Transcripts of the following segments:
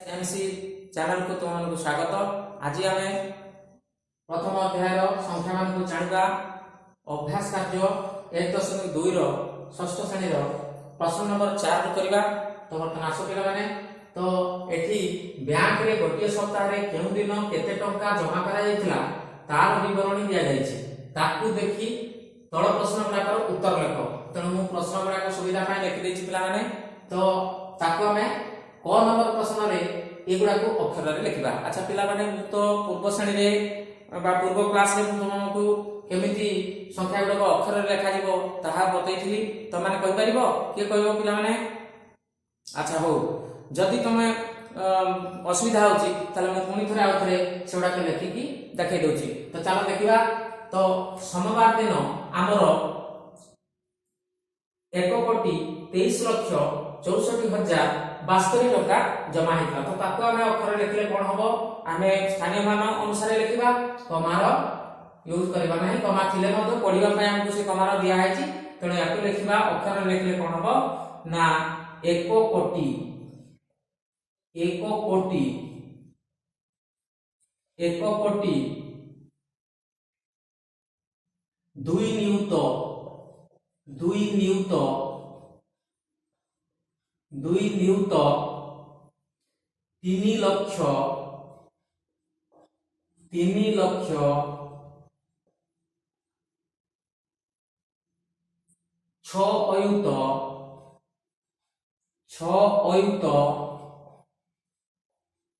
MC channel को तुमको स्वागत। आज आम प्रथम अध्याय संख्या मान जाना अभ्यास कार्य 1.2 षष्ठ श्रेणी प्रश्न नंबर 4 करवा। तो बर्तमान आस पे तो एठी बैंक रे गोटे सप्ताह रे केउ दिन केते टंका जमा करा जायतिला तार विवरणी दिया जायछि। ताकू देखि तळ प्रश्न गुड़ाकर उत्तर लेख। तेणु मु प्रश्न गुड़ाक सुविधा पाई लिखि देछि पिला माने। तो ताकू हमें क नंबर प्रश्न रे एगुड़ा को अक्षर रे लिखिबा। अच्छा पिला माने मु तो पूर्व श्रेणी रे बा पूर्व क्लास रे तुमको केमिति संख्या गुड़ाक अक्षर रे लिखा जिवो ताहा बतैथिली। त माने कहि परिबो के कहबो पिला माने। अच्छा हो जदि तुम असुविधा होची ताले मु पुनी थरे आउ थरे सेउडा के लिखिकी देखै दोची। तो चलो देखिबा। तो सोमवार दिन हमर 1,23,64,062 टका जमा हेता। तो ताको हमें अक्षर लिखले कोन हबो हमें स्थानीय मान अनुसार लिखिबा। कमार यूज करबा नहीं। कमा थिले मतो पढिबा पय हमकु से कमार दिया हैची। तेणु याको लिखिबा अक्षर लिखले कोन हबो ना 1 कोटी 1 कोटी 1 कोटी 2 नियुत 2 नियुत 2 नियुत 3 लक्ष 3 लक्ष 6 अयुत 6 अयुत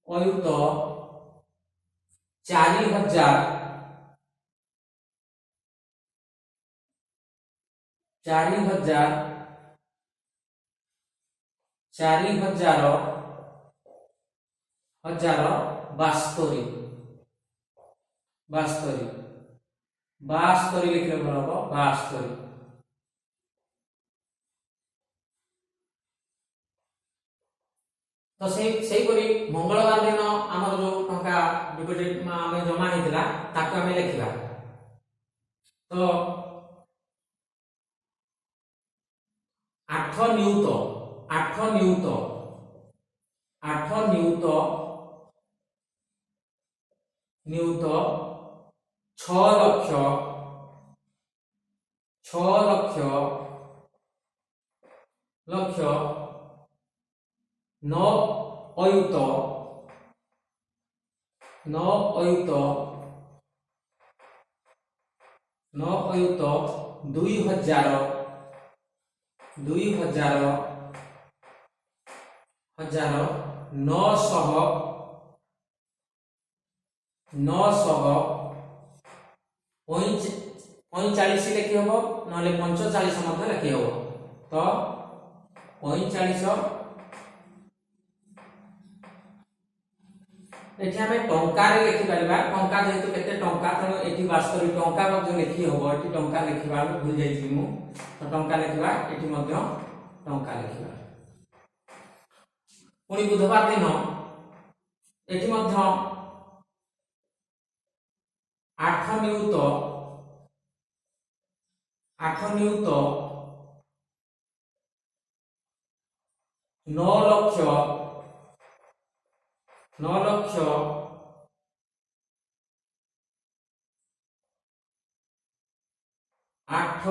अयुत 4,000 4,000 4,000 बास्तरी बास्तरी बास्तरी लिखले भल हम बास्तरी। तो सही करी मंगलवार दिन आमर जो टंका डिपोजिट आमे जमा हेतिला ताको आमे लिखिबा। तो 8 नियुत 8 नियुत 8 नियुत नियुत 6 लक्ष 6 लक्ष लक्ष 9 अयुत 9 अयुत 9 अयुत 2,000 2,000 900 45 लिखि हबो नले 45 मध्ये लिखि हबो। तो 45 एठी हमें टंका रे लिखि परबा। टंका जेतु केते टंका तनो एठी वास्तविक टंका मध्ये लिखि हबो। एठी टंका लिखिबा भूल जाइछि मु। तो टंका लिखिबा एठी मध्ये टंका लिखिबा। पुनी बुधवार दिन एठी मध्ये 8 नियुत 8 नियुत 9 लक्ष 9 लक्ष 8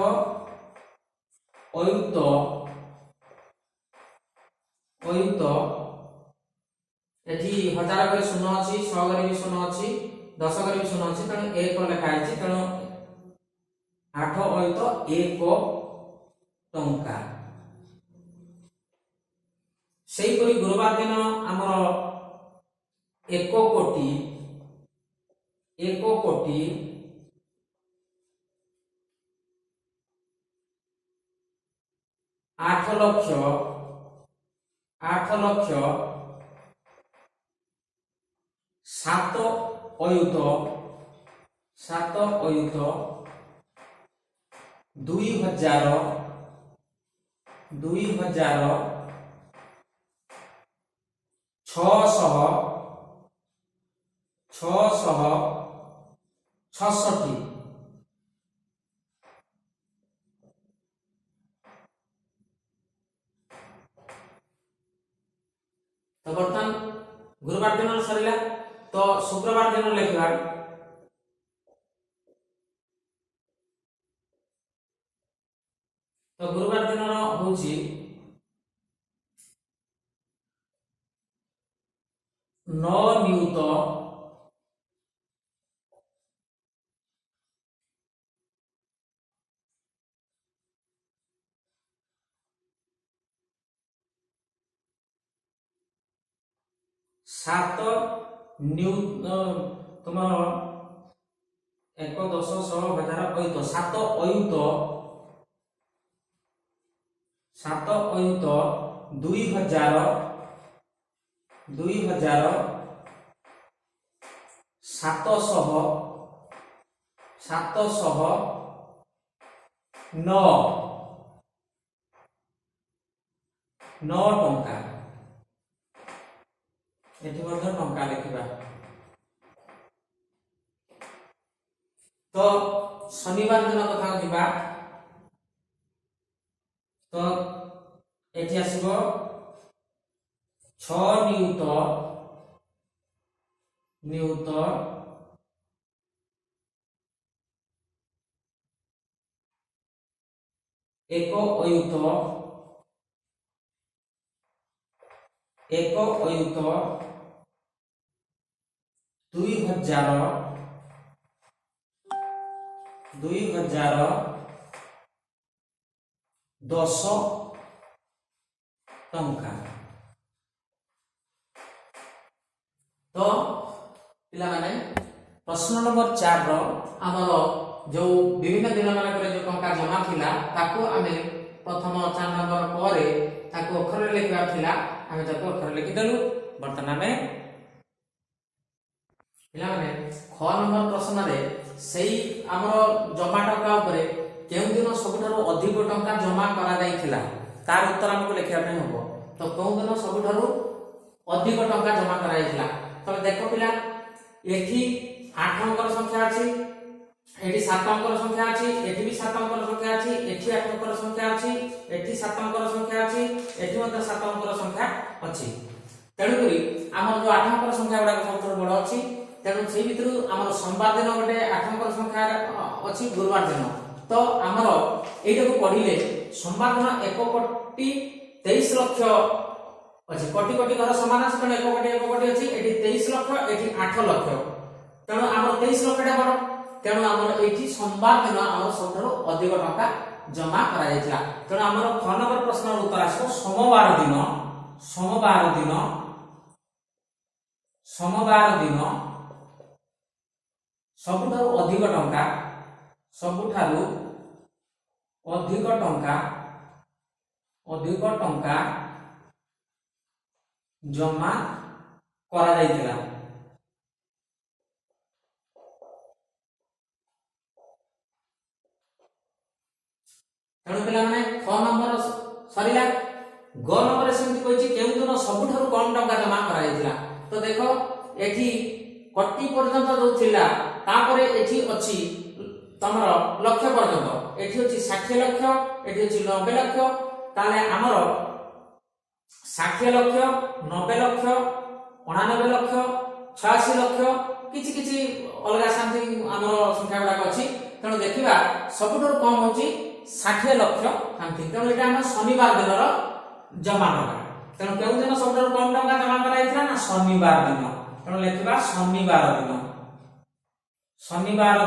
अयुत अयुत एठी 1000 करे शून्य अछि 100 करे भी शून्य अछि 10 करे भी शून्य अछि। तेणु 1 लिखा अछि। तेणु 8 अयुत 1 टंका। सेही करी गुरुवार दिन हमर 1 कोटी 8 लक्ष 7 अयुत 2,000 666। तो बर्तमान गुरुवार दिन सरिला तो शुक्रवार दिन लिखा तो गुरुवार दिन होची 9 नियुत 7 नियुत तुम 1 10 16 हजार अयुत 7 अयुत 2000 9 टंका एठी मध्ये टंका लिखिबा तो शनिवार दिन कथा जिबा तो एठी आसीबो 6 नियुत 1 अयुत 2010 टंका तो पिला माने प्रश्न नंबर 4 रो हमर जो विभिन्न दिन मानक जो टंका जमा थिला ताको आमे प्रथम 4 नंबर परे ताको अक्षर लिखिबा थिला आमे ताको अक्षर लिखि देलु वर्तमान में पिला माने ख नंबर प्रश्न रे सेही हमर जमा टंका ऊपर केउ दिन सबठारो अधिक टंका जमा करा जाइथिला तार उत्तर हमको लिखिबा नै होबो तो कोउ दिन सबठारो अधिक टंका जमा करा जाइथिला तो देखो पिला एठी 8 अंकर संख्या अछि एठी 7 अंकर संख्या अछि एठी भी 7 अंकर संख्या अछि एठी 8 अंकर संख्या अछि एठी 7 अंकर संख्या अछि एठी मध्ये 7 अंकर संख्या अछि तेणु करी हमर जो 8 अंकर संख्या गुडा सबथरो बड़ अछि तेणु सेही भितरु हमर सोमवार दिन गोटे 8 अंकर संख्या अछि गुरुवार दिन तो हमर एटा को पढिले सोमवार दिन 1 कोटी 23 लाख अछि कोटी कोटी घर समान अछि तेणु 1 कोटी अछि एठी 23 लाख एठी 8 लाख तेणु हमर 23 लाख टा बड़ तेणु हमर एठी सोमवार दिन हमर सबथरो अधिक टका जमा करा जायतिला तेणु हमर ख नंबर प्रश्न उत्तर आसो सोमवार दिन सबठारु अधिक टंका जमा करा जायतिला तेणु पिला माने ख नंबर सरिला ग नंबर सेमति कहछि केउ दिन सबठारु कम टंका जमा करा जायतिला तो देखो एठी कोटी पर्यंत जो थिला तापरे एठी अछि तमरो लक्ष्य पर्यंत एठी अछि 60 लाख एठी अछि 90 लाख ताले हमर 60 लाख 90 लाख 89 लाख 86 लाख किछि किछि अलगा समथिंग हमर संख्या गुडा अछि तेणु देखिबा सबठारु कम होछि 60 लाख समथिंग तेणु एटा हम शनिवार दिनर जमा टका तेणु केउ दिन सबठारु कम टका जमा कराइथिला ना शनिवार दिन तेणु लिखिबा शनिवार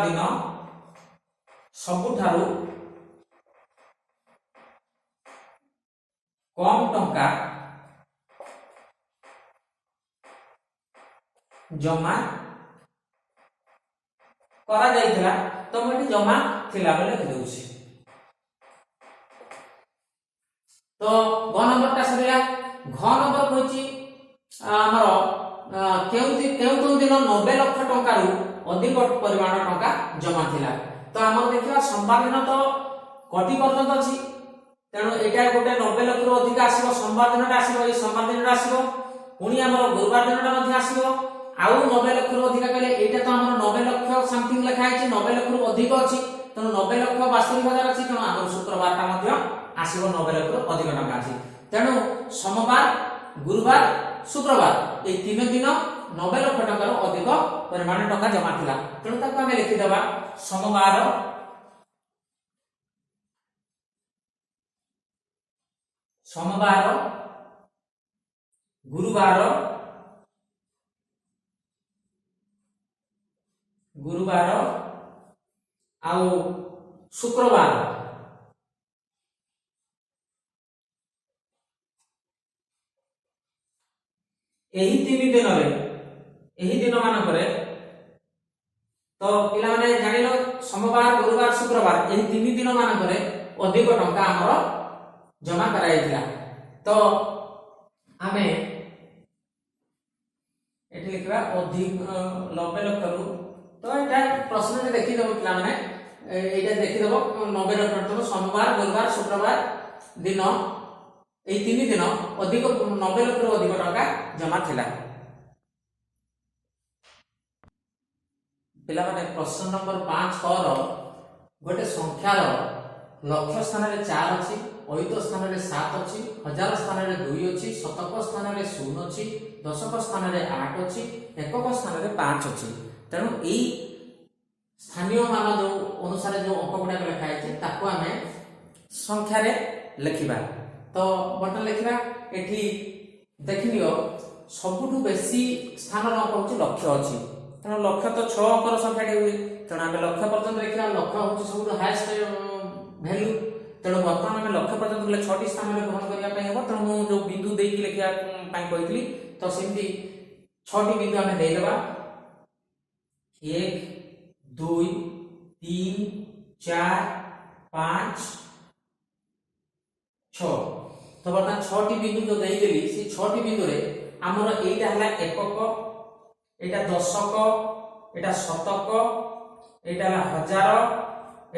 दिन सबठारु कम टंका जमा करा जाइथिला तो मटी जमा थिला बेले लिखि दउछि तो ग नंबर का सरिया घ नंबर कहछि हमर केउ दिन 90 लाख टंका रु अधिक परिमाण टंका जमा थिला तो हमर देखिबा सोमवार दिन तो कोटी पर्यंत अछि तेणु एटा गोटे 90 लाख रु अधिक आसीबो सोमवार दिनटा आसीबो ए सोमवार दिनटा आसीबो पुनी हमर गुरुवार दिनटा मध्ये आसीबो आउ 90 लाख रु अधिक कहले एटा तो हमर 90 लाख समथिंग लिखा आइछि 90 लाख रु अधिक अछि तेणु 90 लाख 62,000 अछि तेणु हमर शुक्रवार टा मध्ये आसीबो 90 लाख रु अधिक टंका अछि तेणु सोमवार गुरुवार शुक्रवार ए 3 दिन 90 लाख टंकार अधिक परिमाण टंका जमा थिला तेणु ताको आमे लिखि देबा सोमवार सोमवार गुरुवार गुरुवार आउ शुक्रवार एही 3 दिन रे एही दिन मान करे तो पिला माने जानिलो सोमवार गुरुवार शुक्रवार एही 3 दिन मान करे अधिक टंका हमर जमा कराइथिला तो आमे एठी लिखबा अधिक 90 लाख रु तो एटा प्रश्न रे देखि देबो पिला माने एटा देखि देबो 90 लाख टंका सोमवार गुरुवार शुक्रवार दिन ए 3 दिन अधिक 90 लाख रु अधिक टंका जमा थिला पिला माने प्रश्न नंबर 5 कर गोटे संख्यार लक्ष्य स्थान रे 4 अछि अयुत स्थान रे 7 अछि हजार स्थान रे 2 अछि शतक स्थान रे 0 अछि दशक स्थान रे 8 अछि एकक स्थान रे 5 अछि तेणु एई स्थानीय मान जो अनुसार जो अंक गुडा लिखा है ताको आमे संख्या रे लिखिबा तो बटन लिखिबा एठी देखिलियो सबुठु बेसी स्थान रो अंक होछि लक्ष्य अछि तेणु लक्ष्य तो 6 अंकर संख्या टे हुई तेणु आमे लक्ष्य पर्यंत लिखिबा लक्ष्य होछि सबुठु हाईएस्ट वैल्यू तेणु वर्तमान आमे लक्ष्य पर्यंत ले 6 टी स्थान रे ग्रहण करिया पय हेबो तेणु मु जो बिंदु देई कि लिखिया पय कहितली तो सेमती 6 टी बिंदु आमे देई देबा 1 2 3 4 5 6 तो वर्तमान 6 टी बिंदु जो देई देली से 6 टी बिंदु रे हमर एटा हला एकक एटा दशक एटा शतक एटा हजार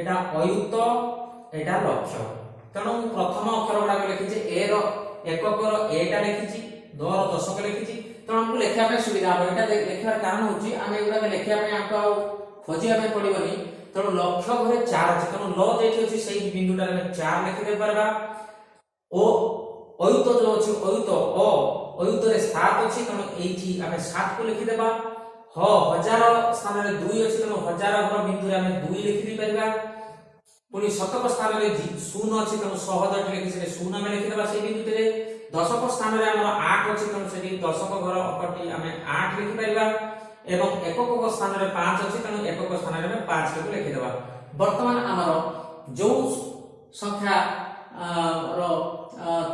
एटा अयुत एटा लक्ष्य तेणु प्रथम अक्षर गुडा लिखिছে ए रो एकक रो एटा लिखिছি द रो दशक लिखिছি तेणु हमको लिखिया पे सुविधा हो एटा लिखिबार कारण होची आमे एगुडा लिखिया पे आपको खोजिया पे पड़िबनी तेणु लक्ष्य घरे 4 अछि तेणु ल जेठी अछि सेही बिंदुटा रे 4 लिखि दे परबा ओ अयुत जो अछि अयुत ओ अयुत रे 7 अछि तेणु एठी आमे 7 को लिखि देबा ह हजार स्थान रे 2 अछि तेणु हजार घर बिंदु रे आमे 2 लिखि दी परबा पुनी शतक स्थान रे 0 अछि तेणु 100 लिखि से 0 आमे लिखि देबा सेही बिंदु रे दशक स्थान रे हमर 8 अछि तेणु सेही दशक घर अकटी आमे 8 लिखि परबा एवं एकक स्थान रे 5 अछि तेणु एकक स्थान रे 5 को लिखि देबा वर्तमान हमर जो संख्या रो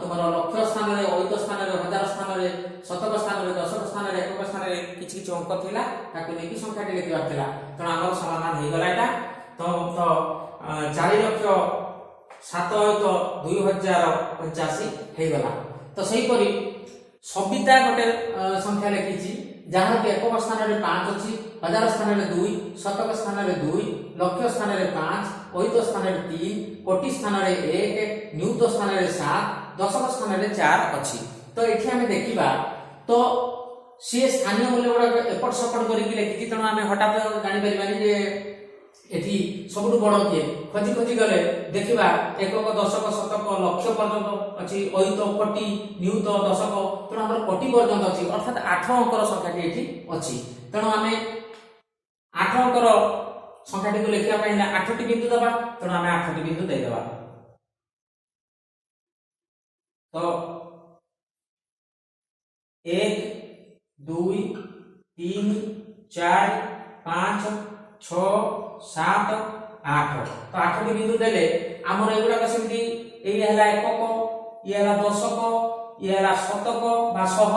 तुमरो लक्ष्य स्थान रे अयुत स्थान रे हजार स्थान रे शतक स्थान रे दशक स्थान रे एकक स्थान रे किछि किछि अंक थिला ताकि नेकी संख्या टे लिखिबा थिला त हमर समाधान हे गला एटा तो 4 लक्ष 7 अयुत 2085 हे गला तो सही परी सविता गोटे संख्या लिखिछि जहां के एकक स्थान रे 5 अछि हजार स्थान रे 2 शतक स्थान रे 2 लक्ष्य स्थान रे 5 अयुत स्थान रे 3 कोटि स्थान रे 1 न्यूत स्थान रे 7 दशक स्थान रे 4 अछि तो एठी हमें देखिबा तो सी स्थानीय मूल्य गुडा एपट सपट करिकि लिखिछि तेणु हमें हठात जानि परिबानी जे एठी सबुठु बड़ के खोजी खोजी गले देखिबा एकक दशक शतक लक्ष्य पर्यंत अछि अयुत कोटि न्यूत दशक तेणु हमर कोटि पर्यंत अछि अर्थात 8 अंकर संख्याटी एठी अछि तेणु हमें 8 अंकर संख्याटी को लिखिया पय 8 टी बिंदु दबा तेणु हमें 8 टी बिंदु दे देबा तो 1 2 3 4 5 6 7 8 तो 8 टी बिंदु देले हमर एगुडा कसेमती एई हला एकक ये हला दशक ये हला शतक बा सह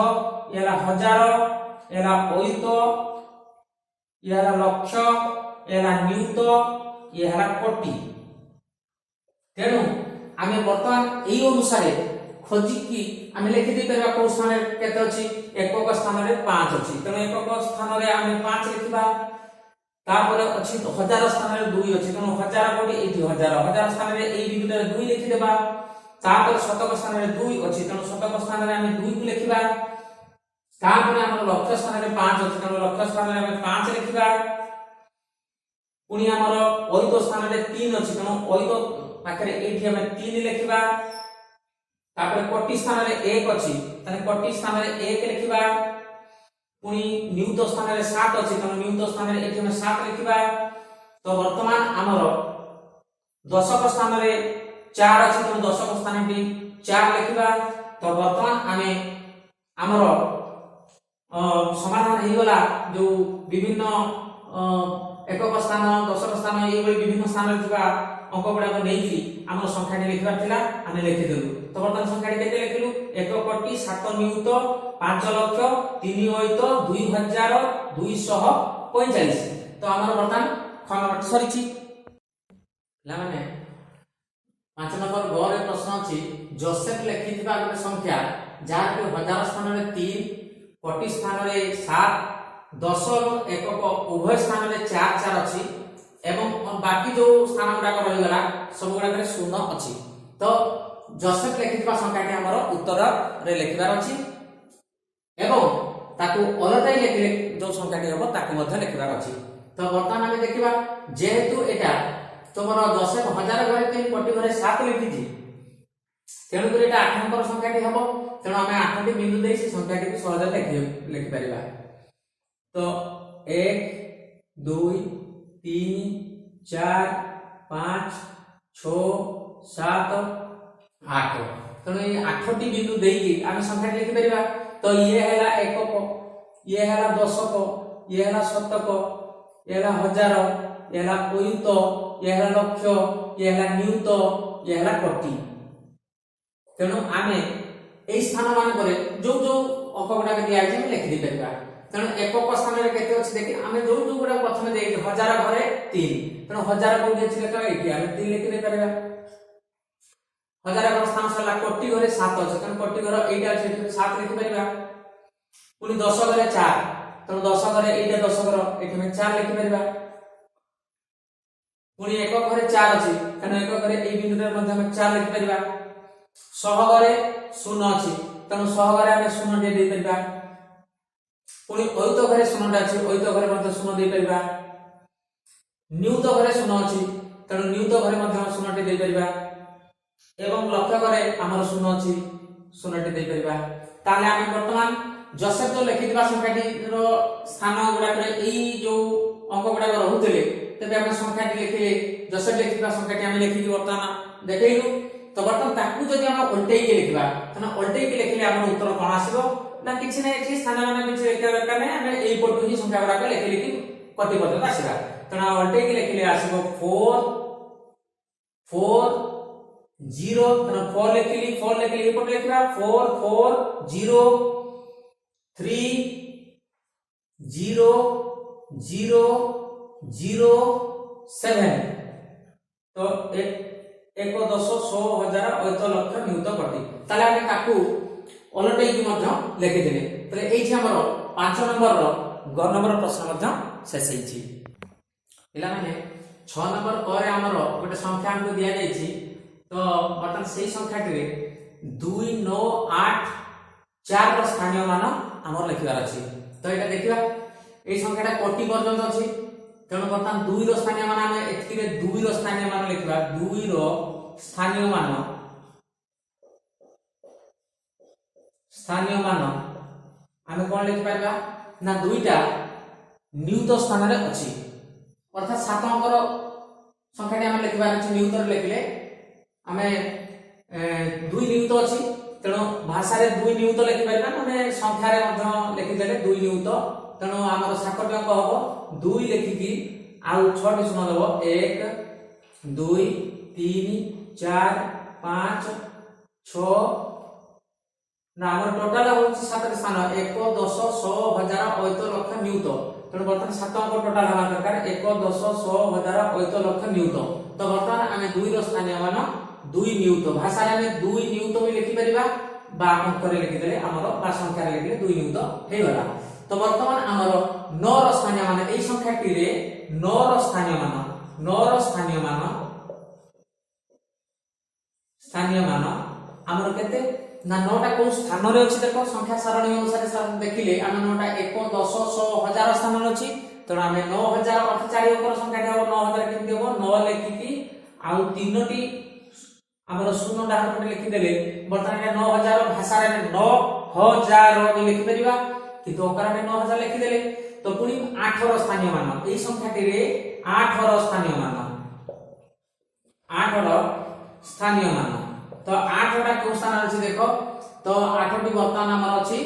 ये हला हजार ये हला अयुत ये हला लक्ष्य ये हला न्यूत ये हला कोटि तेणु आमे वर्तमान एई अनुसार खोजी की आमे लिखि दे परबा को स्थान रे केते अछि एकक स्थान रे 5 अछि तेणु एकक स्थान रे आमे 5 लिखिबा तापर अछि हजार स्थान रे 2 अछि तेणु हजार कोटि एठी हजार स्थान रे एई बिंदु रे 2 लिखि देबा तापर शतक स्थान रे 2 अछि तेणु शतक स्थान रे आमे 2 को लिखिबा तापर हमर लक्ष्य स्थान रे 5 अछि तेणु लक्ष्य स्थान रे आमे 5 लिखिबा पुनी हमर अयुत स्थान रे 3 अछि तेणु अयुत पाखरे एठी आमे 3 लिखिबा तापर कोटि स्थान रे 1 अछि तने कोटि स्थान रे 1 लिखिबा पुनी नियुत स्थान रे 7 अछि तने नियुत स्थान रे एठी हम 7 लिखिबा तो वर्तमान हमर दशक स्थान रे 4 अछि तने दशक स्थान रे 4 लिखिबा तो वर्तमान आमे हमर समाधान हे गला जो विभिन्न एकक स्थान दशक स्थान ए विभिन्न स्थान रे थिबा अंक गुडा को नेकी हमर संख्या ने लिखबार थिला आमे लिखि देलु तो वर्तमान संख्या केते लिखिलु 1 कोटि 7 नियुत 5 लक्ष 3 ओइत 2245 तो हमर वर्तमान खनबट सरीची ला माने 5 नंबर ग रे प्रश्न अछि जोसेफ लिखिथिबा गोटे संख्या जार के हजार स्थान रे 3 कोटि स्थान रे 7 10 और एकक उभय स्थान रे 4 4 अछि एवं बाकी जो स्थान गुडा रहि गला सब गुडा रे शून्य अछि तो जोसेफ लिखिथिबा संख्या के हमर उत्तर रे लिखिबार अछि एवं ताकू अलटाई लिखले जो संख्या के हबो ताकू मध्ये लिखिबार अछि तो वर्तमान हम देखिबा जेहेतु एटा तमर जोसेफ हजार घरे 3 कोटि घरे 7 लिखिछि तेणु कर एटा 8 नंबर संख्या के हबो तेणु हमें 8 टी बिंदु देई से संख्या के सहज लिखि परिबा तो 1 2 3 4 5 6 7 8 तेणु ये 8 टी बिंदु देई आमे संख्या लिखि परिबा तो ये हैला एकक ये हैला दशक ये हैला शतक ये हैला हजार ये हैला अयुत ये हैला लक्ष ये हैला नियुत ये हैला कोटि तेणु आमे एई स्थान मान करे जो जो अंक गुडा के दिया छै लिखि दे परबा तेणु एकक स्थान रे केते अछि देखि आमे जो जो गुडा प्रथम दे हजार घरे 3 तेणु हजार को जे छै तो एठी आमे 3 लिखि दे परबा हजार घर स्थान सला कोटि घरे 7 अछि तेणु कोटि घर एटा छै 7 लिखि परबा पुनी 10 घरे 4 तेणु 10 घरे एटा 10 घर एठी हम 4 लिखि परबा पुनी एकक घरे 4 अछि तेणु एकक घरे एई बिंदु रे मध्ये हम 4 लिखि परबा 100 घरे 0 अछि तेणु 100 घरे हम 0 दे दे परबा पुनी अयुत घरे 0 अछि अयुत घरे मध्ये 0 दे परबा नियुत घरे 0 अछि तेणु नियुत घरे मध्ये हम 0 दे परबा एवं लक्ष्य घरे हमर 0 अछि 0 दे परबा ताले हम वर्तमान जोसेफ जो लिखितबा संख्याटी रो स्थान गुडा करे एई जो अंक गुडा रहुतले तबे हम संख्याटी लिखिले जोसेफ लिखितबा संख्याटी हम लिखि वर्तमान देखैलु तो वर्तमान ताकू जदि हम उल्टेई के लिखबा तने उल्टेई के लिखले हमर उत्तर कोन आसीबो ना किछि नै एठी स्थान माने किछि लिखा दरकार नै हम एई पटु ही संख्या गुडा लिखि लिखि कति पर्यंत आसीबा तने उल्टेई के लिखले आसीबो 4 4 0 तने 4 लिखली ए पटु लिखबा 4 4 0 3 0 0 0 7 तो एक 10 100 हजार अयुत लक्ष नियुत कोटि ताले हम ताकू अलटेई कि मध्य लिखि देले तले एठी हमर 5 नंबर रो ग नंबर प्रश्न मध्य शेष हेछि इला माने 6 नंबर करे हमर गोटे संख्या हमको दिया जायछि तो बटन सेही संख्याटी रे 2 9 8 4 रो स्थानीय मान हमर लिखिबार अछि तो एटा देखिबा ए संख्याटा कोटि पर्यंत अछि तेणु बर्तमान 2 रो स्थानीय मान हम एठी रे 2 रो स्थानीय मान लिखबा 2 रो स्थानीय मान हमें कोन लिखि पाबा ना दुईटा नियुत स्थान रे अछि अर्थात 7 अंकर संख्याटी हम लिखबार अछि नियुत रे लिखले हमें 2 नियुत अछि तेणु भाषा रे 2 नियुत लिखि पाबा माने संख्या रे मध्य लिखि देले 2 नियुत तेणु हमर 7 टी अंक हबो 2 लिखि की आउ 6 टी शून्य देबो 1 2 3 4 5 6 ना हमर टोटल होछि 7 स्थान 1 10 100 हजार अयुत लक्ष नियुत तेणु वर्तमान 7 अंक टोटल हवा दरकार 1 10 100 हजार अयुत लक्ष नियुत तो वर्तमान आमे 2 रो स्थानीय मान 2 नियुत भाषा रे 2 नियुत भी लिखि परिबा बा अंक रे लिखि देले हमर बा संख्या रे लिखले 2 नियुत हे गला तो वर्तमान हमर 9 रो स्थानीय मान एई संख्याटी रे 9 रो स्थानीय मान हमर केते ना 9 टा को स्थान रे अछि देखो संख्या सारणी अनुसार देखिले हम 9 टा 1 10 100 हजार स्थान रे अछि तो हमें 9000 4 अंक संख्या हो 9000 केमति हो 9 लिखि की आ तीनोटी हमर शून्य डाहर पटे लिखि देले वर्तमान 9000 भाषा रे 9000 भी लिखि परिबा किंतु ओकरा में 9000 लिखि देले तो पुनी 8 रो स्थानीय मान एई संख्याटी रे 8 रो स्थानीय मान 8 रो स्थानीय मान तो 8 टा को स्थान अछि देखो तो 8 टी वर्तमान हमर अछि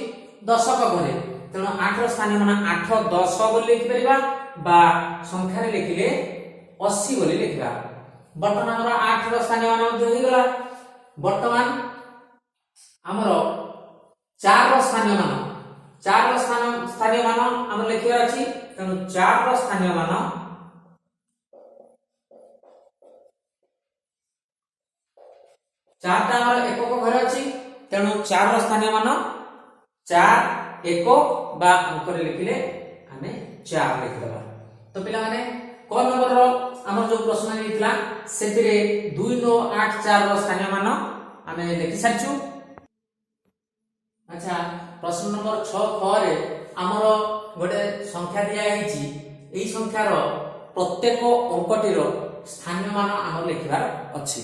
दशक घरे तेणु 8 रो स्थानीय मान 8 10 बोली लिखि परिबा बा संख्या रे लिखिले 80 बोली लिखिबा वर्तमान हमर 8 रो स्थानीय मान मध्ये होई गला वर्तमान हमर 4 रो स्थानीय मान 4 रो स्थानीय मान हम लिखिबा अछि तेणु 4 रो स्थानीय मान 4 टा हमर एकक घरे अछि तेणु 4 रो स्थानीय मान 4 एकक बा अंक रे लिखिले हमें 4 लिख देबा तो पिला माने क नंबर रो हमर जो प्रश्न निकला सेतिरे 2984 रो स्थानीय मान हमें लिखि साचु अच्छा प्रश्न नंबर 6 ख रे हमर गोटे संख्या दिया हिची एई संख्यार प्रत्येक अंकटी रो स्थानीय मान हम लिखिबार अछि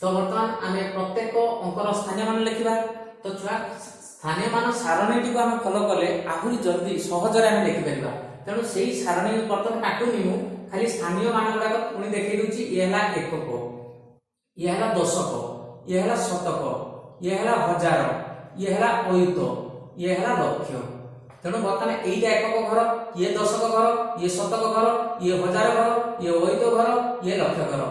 तो वर्तमान हमें प्रत्येक अंकर स्थानीय मान लिखिबा तो छुआ स्थानीय मान सारणी को हम फॉलो कले आहुरी जल्दी सहज रे हम लिखि परिबा तेणु सेही सारणी वर्तमान काटुनी मु खाली स्थानीय मान गुडा पुणी देखै दुची ये हला एकक ये हला दशक ये हला शतक ये हला हजार ये हला अयुत ये हला लक्ष तेणु वर्तमान एइटा एकक घर ये दशक घर ये शतक घर ये हजार घर ये अयुत घर ये लक्ष घर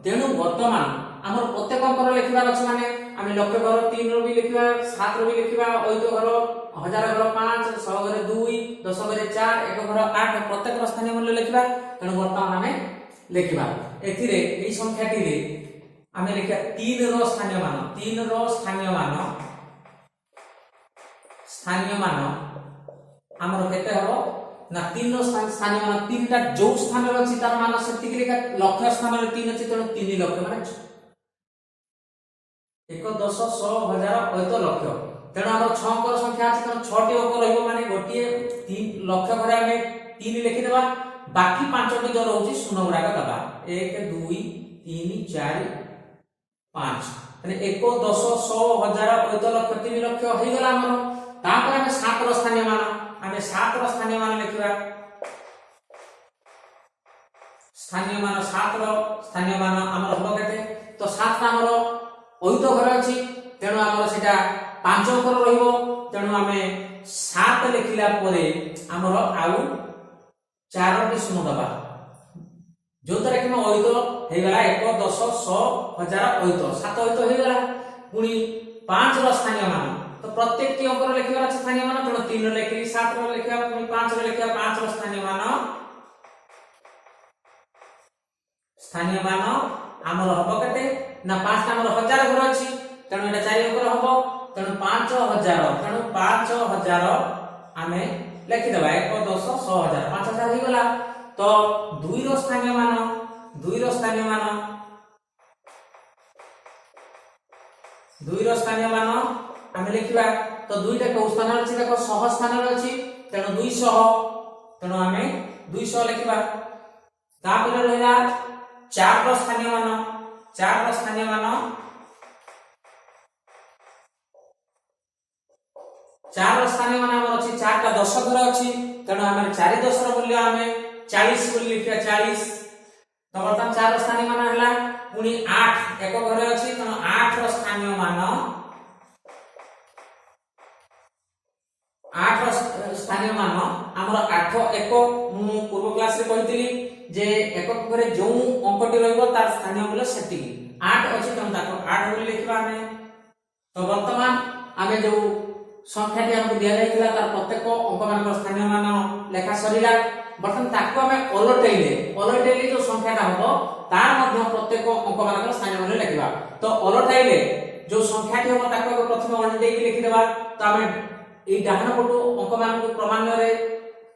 तेणु वर्तमान हमर प्रत्येक अंकर लिखिबार अछि माने आमे लक्ष घर 3 रो भी लिखिबा 7 रो भी लिखिबा अयुत घर हजार घर 5 100 घर 2 10 घर 4 एक घर 8 प्रत्येक स्थानीय मूल्य लिखिबा तेणु वर्तमान आमे लिखिबा एथिरे एई संख्याटी रे आमे लिखा 3 रो स्थानीय मान हमर केते हबो ना 3 रो स्थानीय मान 3 टा जो स्थान रे अछि तार मान सेति लिखा लक्ष स्थान रे 3 अछि तेणु 3 लक्ष माने 1 10 100 हजार अयुत लक्ष तेणु हमर 6 अंकर संख्या अछि तेणु 6 टी अंक रहइबो माने गोटिए 3 लक्ष घरे हमें 3 लिखि देबा बाकी 5 टी जो रहउची शून्य गुडाक दबा 1 2 3 4 5 माने 1 10 100 हजार अयुत लक्ष 3 लक्ष होई गला हमर तापर हमें 7 रो स्थानीय मान हमें 7 रो स्थानीय मान लिखिबा सात रो स्थानीय मान हमर हबो केते तो 7 ता हमर अयुत घर अछि तेणु हमर सेटा 5 अंकर रहिबो तेणु हमें 7 लिखिला परे हमर आउ 4 टी शून्य दबा जो तरह कि अयुत हे गला 1 10 100 हजार अयुत 7 अयुत हे गला पुनी 5 रो स्थानीय मान तो प्रत्येक टी अंकर लिखिबा अछि स्थानीय मान तेणु 3 रो लिखि 7 रो लिखिबा पुनी 5 रो लिखिबा 5 रो स्थानीय मान हमर हबो केते ना 5 टा हमर हजार घर अछि तेणु एटा 4 अंकर हबो तेणु 5000 तेणु 5000 हमें लिखि देबा 1 10 100 हजार 5000 हो गला तो 2 रो स्थानीय मान 2 रो स्थानीय मान हमें लिखिबा तो 2 टा को स्थान अछि देखो 100 स्थान रे अछि तेणु 200 तेणु हमें 200 लिखिबा तापर रहला 4 रो स्थानीय मान 4 रो स्थानीय मान 4 रो स्थानीय मान हमर अछि 4 टा 10 घर अछि तेणु हमें 4 10 रो मूल्य हमें 40 बोली लिखिया 40 तो वर्तमान 4 रो स्थानीय मान हला पुनी 8 एक घर अछि तेणु 8 रो स्थानीय मान 8 रो स्थानीय मान हमर 8 एक मु पूर्व क्लास रे कहितली जे एकक घरे जो अंकटी रहइबो तार स्थानीय मूल्य सेति 8 अछि तेणु ताको 8 बोली लिखिबा हमें तो वर्तमान हमें जो संख्याटी हमको दिया जाइथिला तार प्रत्येक अंक मान स्थानीय मान लेखा सरीला वर्तमान ताको हमें ओलटेले जो संख्याटा हबो तार मध्य प्रत्येक अंक मान स्थानीय मूल्य लिखिबा तो ओलटाइले जो संख्याटी हबो ताको प्रथम ओलटेले लिखि देबा तो हमें ए डाहन पटु अंक मान को क्रमान्वय रे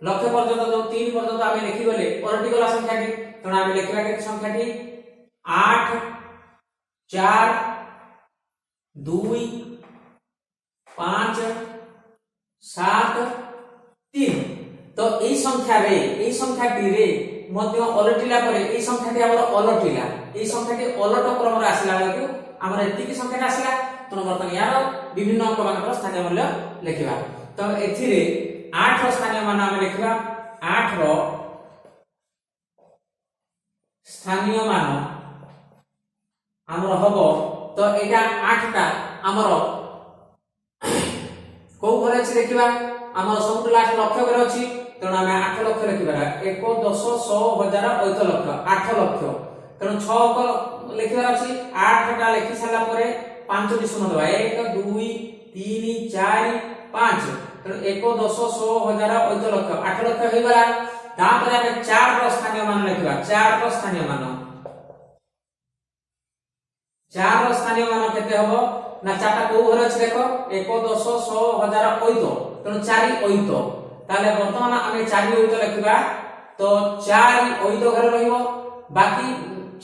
लक्ष्य पर्यंत जो 3 पर्यंत हमें लिखि गले ओलटि गला संख्याटी तेणु हमें लिखिबा के संख्याटी 8 4 2 5 7 3 तो এই সংখ্যাটি রে মধ্য অলটিলা পরে এই সংখ্যাটি हमर অলটিলা এই সংখ্যাটি অলট क्रम रे आसिला बेलकु हमर एतिकी संख्या आसला तेणु बर्तमान यार विभिन्न अंक मानकर स्थानीय मूल्य लिखिबा। तो एथिरे 8 रो स्थानीय मान हम लिखिबा 8 रो स्थानीय मान हमर हबो। तो एटा 8 टा हमर को घरे अछि देखिबा हमर सबटु लास्ट लक्ष्य घरे अछि तेणु हम 8 लक्ष्य लिखिबा 1 10 100 1000 8 लक्ष्य 8 लक्ष्य तेणु 6 को लिखिबार अछि 8 टा लिखि साला परे 5 टी शून्य दबा 1 2 3 4 5 तेणु 1 10 100 1000 8 लक्ष्य 8 लक्ष्य होई गला। तापर हम 4 रो स्थानीय मान लिखिबा 4 रो स्थानीय मान 4 रो स्थानीय मान केते हबो ना 4 टा को घरे अछि देखो 1 10 100 1000 8 तेणु 4 8 ताले वर्तमान हम 4 8 लिखिबा। तो 4 8 घरे रहिबो बाकी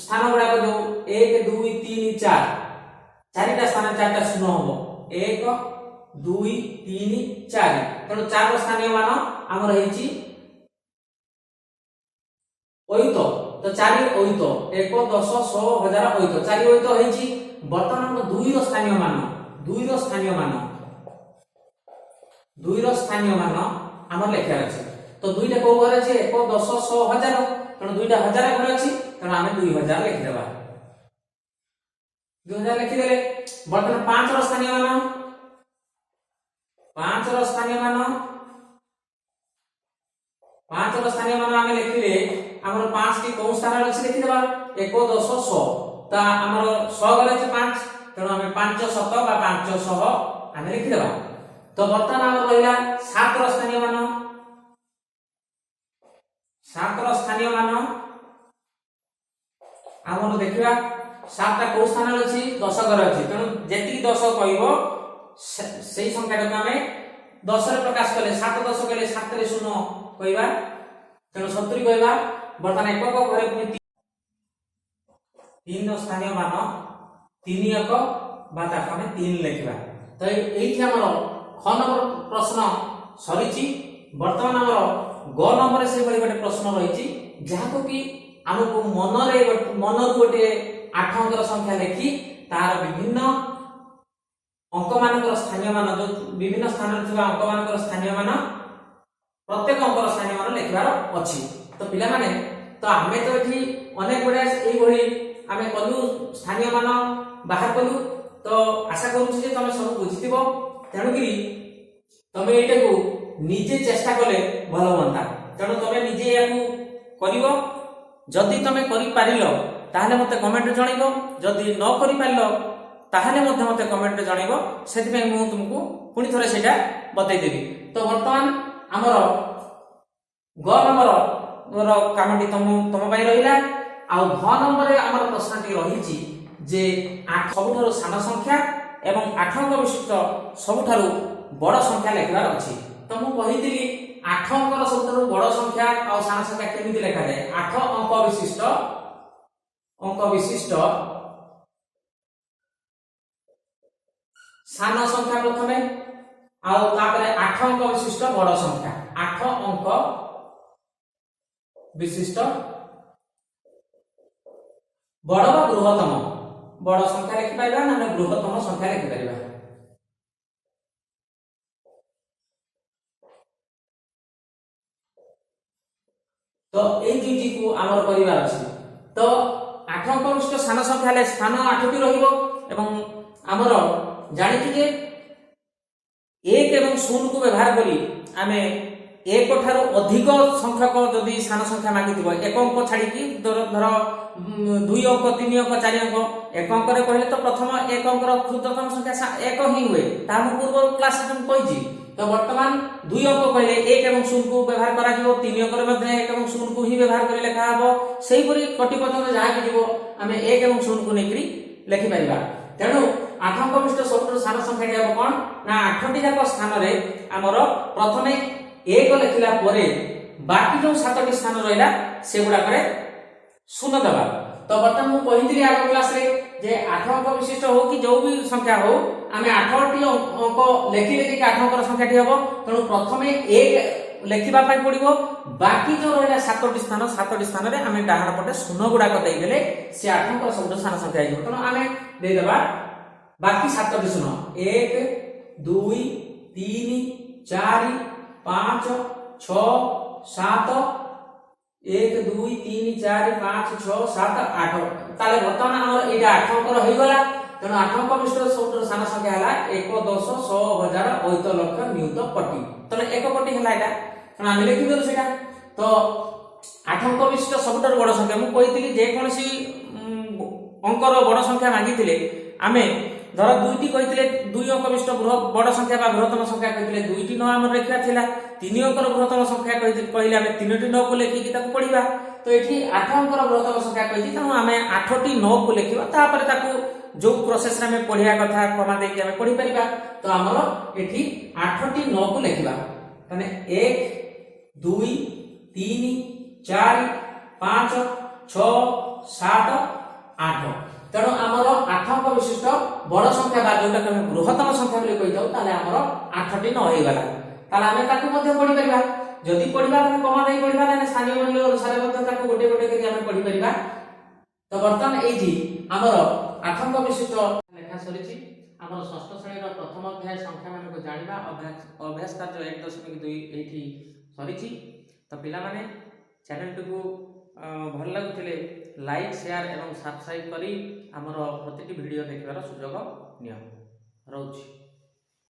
स्थान गुडा को जो 1 2 3 4 चारिटा स्थान 4टा शून्य होबो 1 2 3 4 तेणु 4 रो स्थानीय मान हमर हेछि 8 तो 4 8 1 10 100 1000 8 4 8 हेछि। वर्तमान 2 रो स्थानीय मान 2 रो स्थानीय मान 2 रो स्थानीय मान हमर लेखा अछि। तो 2 टा को घरे अछि 1 10 100 1000 तेणु 2 टा 1000 घरे अछि तेणु हम 2000 लिखि देबा 2000 लिखि देले। वर्तमान 5 रो स्थानीय मान 5 रो स्थानीय मान 5 रो स्थानीय मान हम लिखिले हमर 5 टी को स्थान रे लिखि देबा 1 10 100 ता हमर 100 घरे अछि 5 तेणु हम 5 7 बा 500 हम लिखि देबा। तो वर्तमान हम रहिला 7 रो स्थानीय मान 7 रो स्थानीय मान हमर देखिबा 7 टा को स्थान रे अछि 10 घरे अछि तेणु जेति 10 कहइबो सेही संख्या को हमें 10 रे प्रकाश करले 7 10 कहले 7 रे 0 कहइबा तेणु 70 कहइबा। वर्तमान एकक घरे पुनी 3 रो स्थानीय मान 3 एक बा ताको हमें 3 लिखिबा। तो एठी हमर ख नंबर प्रश्न सरिची। वर्तमान हमर ग नंबर से बड़ी बड़ी प्रश्न रहिची जाको कि हमको मनरु गोटे 8 अंकर संख्या लिखि तार विभिन्न अंक मानकर स्थानीय मान जो विभिन्न स्थान रे थिबा अंक मानकर स्थानीय मान प्रत्येक अंकर स्थानीय मान लिखबार अछि। तो पिला माने तो हमें तो एठी अनेक गुडा एई भली हमें कलु स्थानीय मान बाहर कलु। तो आशा करू जे तमे सब बुझितिबो तेणु कि तमे एटा को निजे चेष्टा कले भलो होंता तेणु तमे निजे याकू करिवो। जदि तमे करि पारिलो ताहले मते कमेंट जणाइबो जदि न करि पारिलो ताहले मते कमेंट जणाइबो सेति पे मु तुमको पुनी थरे सेटा बतै देबी। तो वर्तमान हमर ग नंबर रो कामटी तम पई रहिला आ घ नंबर रे हमर प्रश्नटी रहिची जे 8 सबठारो सानो संख्या एवं 8 अंक विशिष्ट सबठारो बड़ संख्या लिखबार अछि। तो मु कहितिली 8 अंकर सबठारो बड़ संख्या आ सानो संख्या केमिति लिखा जाय 8 अंक विशिष्ट सानो संख्या प्रथमे आ तापरे 8 अंक विशिष्ट बड़ संख्या 8 अंक विशिष्ट बड़ बा बृहत्तम बड़ संख्या लिखि पाइबा ना बृहत्तम संख्या लिखि पाइबा। तो एई दुईटी को आमर परिवार अछि। तो 8 अंक विशिष्ट सानो संख्या ले स्थान 8 टी रहिबो एवं आमर जानिथि जे 1 एवं 0 को व्यवहार करी आमे 1 ठारो अधिक संख्यक जदि सानो संख्या मागिथिबो 1 अंक छाडी कि धर 2 अंक 3 अंक 4 अंक 1 अंक रे कहले तो प्रथम 1 अंक रो क्षुद्रतम संख्या 1 ही हुए ता हम पूर्व क्लास में कहिछि। तो वर्तमान 2 अंक कहले 1 एवं 0 को व्यवहार करा जिवो 3 अंक रे मध्ये 1 एवं 0 को ही व्यवहार करि लेखा हबो सेही परि कटि पर्यंत जहा कि जिवो हमें 1 एवं 0 को नेकरी लेखि परिबा। तेणु 8 अंक विशिष्ट सबटो सानो संख्या के हबो कोन ना 8 टी जाक स्थान रे हमर प्रथमे 1 लिखिला परे बाकी जो 7 टी स्थान रहिला से गुडा करे 0 दबा। तो वर्तमान मु कहितली आगो क्लास रे जे 8 अंक विशिष्ट हो कि जो भी संख्या हो आमे 8 टी अंक लेखि लेखि 8 अंक संख्या टी हबो तेणु प्रथमे 1 लेखिबा पाई पड़िबो बाकी जो रहला 7टी स्थान रे आमे डाहाण पटे शून्य गुडा को देई देले से 8 अंक सबटो साना संख्या आइबो तनो आमे देई देबा बाकी 7टी शून्य 1 2 3 4 5 6 7 1 2 3 4 5 6 7 8 ताले वर्तमान हमर एटा 8 अंक रहि गला तेणु 8 अंक विशिष्ट सबटो साना संख्या हला 1 10 100 1000 8 लक्ष नियुत कोटि तने 1 कोटि हला एटा तेणु आमे लिखि देलु सेटा तो 8 अंक विशिष्ट सबटो बड़ संख्या मु कहितली जे कोनसी अंकर बड़ संख्या मागितिले आमे धर दुईटी कहितले 2 अंक विशिष्ट बड़ संख्या बा बृहत्तम संख्या कहितले दुईटी न हमर रेखा थिला 3 अंकर बृहत्तम संख्या कहिले आमे 3टी 9 को लेखि कि ताको पढिबा तो एठी 8 अंकर बृहत्तम संख्या कहिति तेणु आमे 8टी 9 को लेखिबा तापर ताको जो प्रोसेस रे में पढिया कथा कमा दे कि हमें पढि परिबा तो हमरो एठी 8टी 9 को लेखिबा तने 1 2 3 4 5 6 7 8 तेणु हमरो 8 अंक विशिष्ट बड़ संख्या बा जोटा कि हम बृहत्तम संख्या बोली कहि जाउ ताले हमरो 8टी 9 होई गला ताले हमें ताको मध्ये पढि परिबा जदि पढिबा तने कमा दे पढिबा ने स्थानीय मूल्य अनुसार मध्ये ताको गोटे गोटे करि हमें पढि परिबा तो वर्तमान एजी हमरो 8 अंक विशिष्ट लेखा सरिछि हमर षष्ठ श्रेणी रो प्रथम अध्याय संख्या मान को जानिबा अभ्यास कार्य 1.2 एठी सरिछि तो पिला माने चैनल को भल लागुथिले लाइक शेयर एवं सब्सक्राइब करी हमर प्रतिटी वीडियो देखबार सुयोग नियो रहउछि।